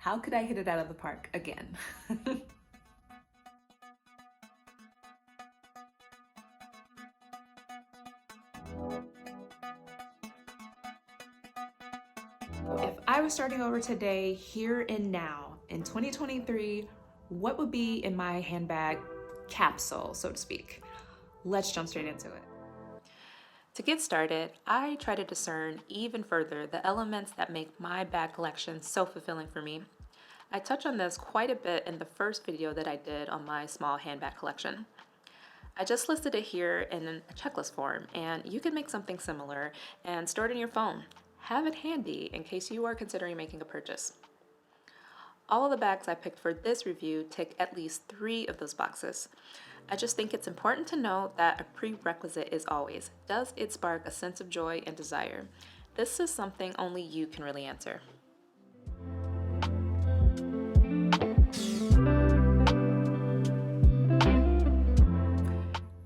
How could I hit it out of the park again? If I was starting over today, here and now, in 2023, what would be in my handbag capsule, so to speak? Let's jump straight into it. To get started, I try to discern even further the elements that make my bag collection so fulfilling for me. I touch on this quite a bit in the first video that I did on my small handbag collection. I just listed it here in a checklist form, and you can make something similar and store it in your phone. Have it handy in case you are considering making a purchase. All of the bags I picked for this review tick at least 3 of those boxes. I just think it's important to note that a prerequisite is always, does it spark a sense of joy and desire? This is something only you can really answer.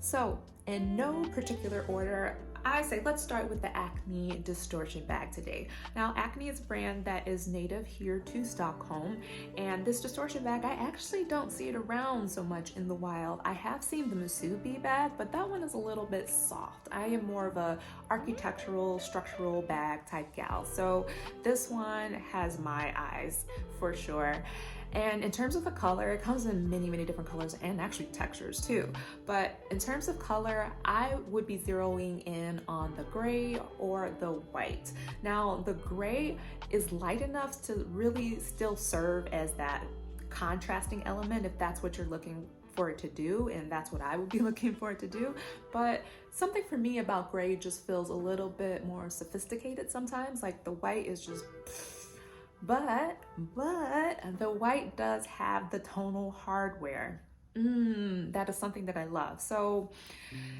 So, in no particular order, I say let's start with the Acne Distortion bag today. Now, Acne is a brand that is native here to Stockholm, and this distortion bag, I actually don't see it around so much in the wild. I have seen the Musubi bag, but that one is a little bit soft. I am more of a architectural, structural bag type gal, so this one has my eyes for sure. And in terms of the color, it comes in many different colors and actually textures too. But in terms of color, I would be zeroing in on the gray or the white. Now, the gray is light enough to really still serve as that contrasting element if that's what you're looking for it to do, and that's what I would be looking for it to do. But something for me about gray just feels a little bit more sophisticated sometimes. Like the white is just... But the white does have the tonal hardware. That is something that I love. So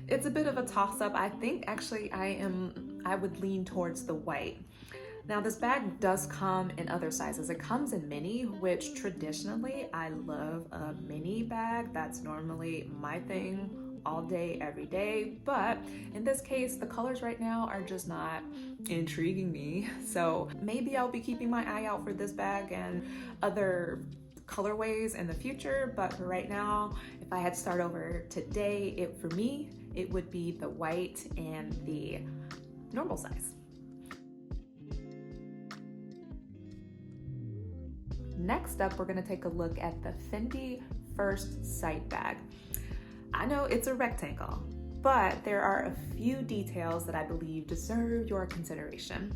it's a bit of a toss-up. I think actually I would lean towards the white. Now this bag does come in other sizes. It comes in mini, which traditionally I love a mini bag. That's normally my thing all day, every day. But in this case, the colors right now are just not intriguing me. So maybe I'll be keeping my eye out for this bag and other colorways in the future. But for right now, if I had to start over today, for me, it would be the white and the normal size. Next up, we're gonna take a look at the Fendi First Sight bag. I know it's a rectangle, but there are a few details that I believe deserve your consideration.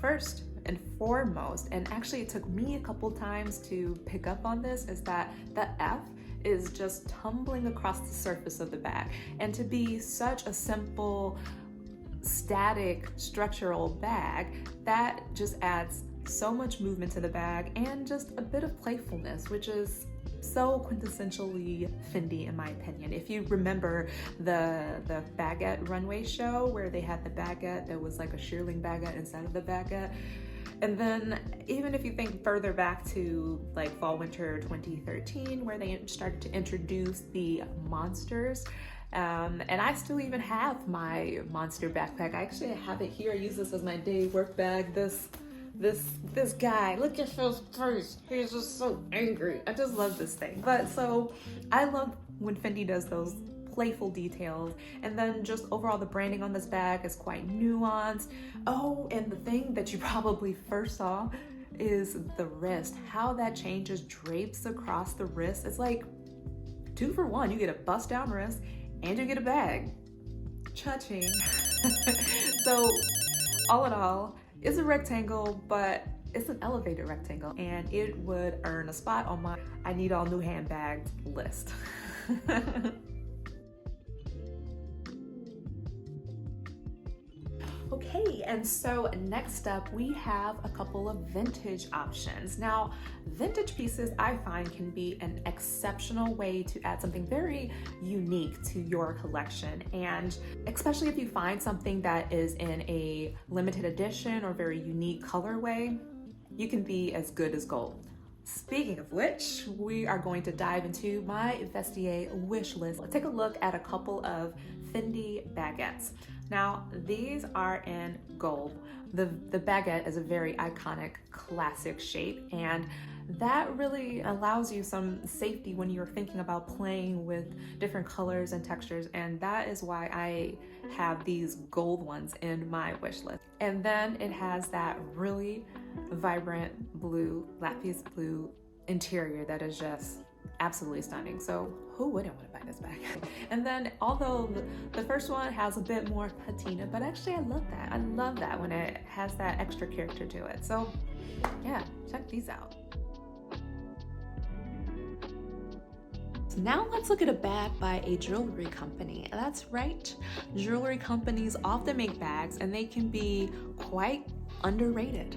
First and foremost, and actually it took me a couple times to pick up on this, is that the F is just tumbling across the surface of the bag. And to be such a simple, static, structural bag, that just adds so much movement to the bag and just a bit of playfulness, which is so quintessentially Fendi in my opinion. If you remember the Baguette runway show where they had the baguette that was like a shearling baguette inside of the baguette. And then even if you think further back to like fall winter 2013 where they started to introduce the monsters, and I still even have my monster backpack. I actually have it here. I use this as my day work bag. This guy, look at his face, he's just so angry. I just love this thing. But so I love when Fendi does those playful details, and then just overall the branding on this bag is quite nuanced. Oh, and the thing that you probably first saw is the wrist, how that changes drapes across the wrist. It's like 2 for 1. You get a bust down wrist and you get a bag. Cha-ching. So all in all, it's a rectangle, but it's an elevated rectangle, and it would earn a spot on my I need all new handbags list. Okay, and so next up we have a couple of vintage options. Now, vintage pieces I find can be an exceptional way to add something very unique to your collection, and especially if you find something that is in a limited edition or very unique colorway, you can be as good as gold. Speaking of which, we are going to dive into my Vestiaire wish list. Let's take a look at a couple of Fendi baguettes. Now, these are in gold. The baguette is a very iconic, classic shape, and that really allows you some safety when you're thinking about playing with different colors and textures, and that is why I have these gold ones in my wish list. And then it has that really vibrant blue, lapis blue interior that is just absolutely stunning. So who wouldn't want to buy this bag? And then although the first one has a bit more patina, but actually I love that. I love that when it has that extra character to it. So yeah, check these out. Now let's look at a bag by a jewelry company. That's right, jewelry companies often make bags and they can be quite underrated.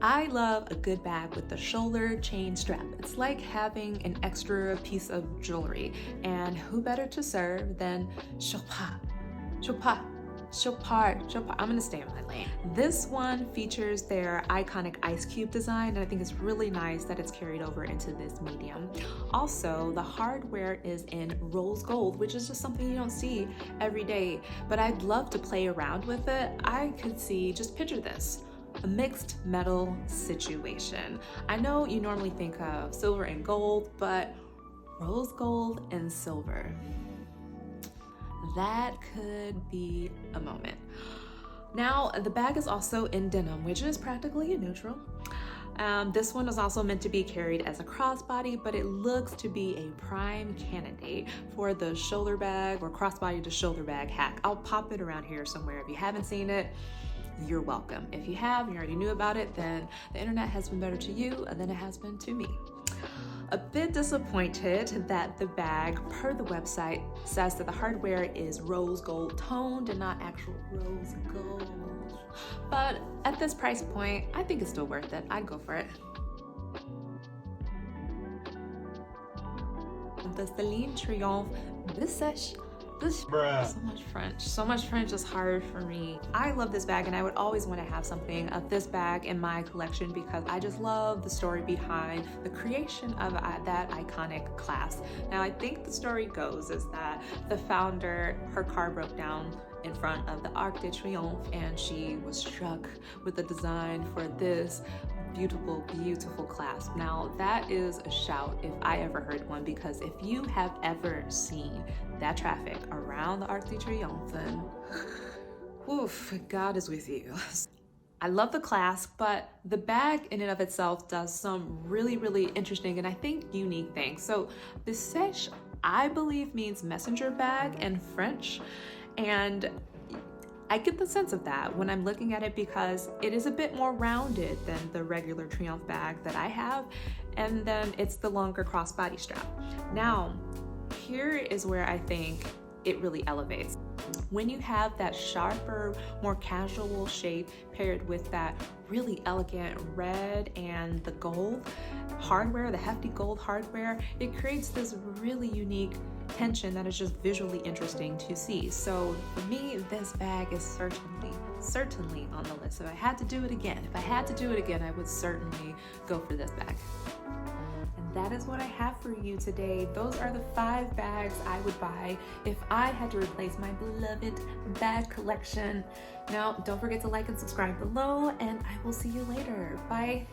I love a good bag with the shoulder chain strap. It's like having an extra piece of jewelry, and who better to serve than Chopard. I'm gonna stay in my lane. This one features their iconic ice cube design, and I think it's really nice that it's carried over into this medium. Also, the hardware is in rose gold, which is just something you don't see every day, but I'd love to play around with it. I could see, just picture this, a mixed metal situation. I know you normally think of silver and gold, but rose gold and silver, that could be a moment. Now, the bag is also in denim, which is practically a neutral. This one is also meant to be carried as a crossbody, but it looks to be a prime candidate for the shoulder bag or crossbody to shoulder bag hack. I'll pop it around here somewhere. If you haven't seen it, you're welcome. If you have, you already knew about it, then the internet has been better to you than it has been to me. A bit disappointed that the bag, per the website, says that the hardware is rose gold toned and not actual rose gold. But at this price point, I think it's still worth it. I'd go for it. The Celine Triomphe Besace. So much French is hard for me. I love this bag, and I would always want to have something of this bag in my collection because I just love the story behind the creation of that iconic class. Now, I think the story goes is that the founder, her car broke down in front of the Arc de Triomphe, and she was struck with the design for this beautiful clasp. Now that is a shout if I ever heard one, because if you have ever seen that traffic around the Arc de Triomphe, then oof, God is with you. I love the clasp, but the bag in and of itself does some really interesting and I think unique things. So Besace, I believe, means messenger bag in French, and I get the sense of that when I'm looking at it because it is a bit more rounded than the regular Triomphe bag that I have, and then it's the longer crossbody strap. Now, here is where I think it really elevates. When you have that sharper, more casual shape paired with that really elegant red and the gold hardware, the hefty gold hardware, it creates this really unique tension that is just visually interesting to see. So for me, this bag is certainly on the list. If I had to do it again, I would certainly go for this bag. And that is what I have for you today. Those are the 5 bags I would buy if I had to replace my beloved bag collection. Now, don't forget to like and subscribe below, and I will see you later. Bye.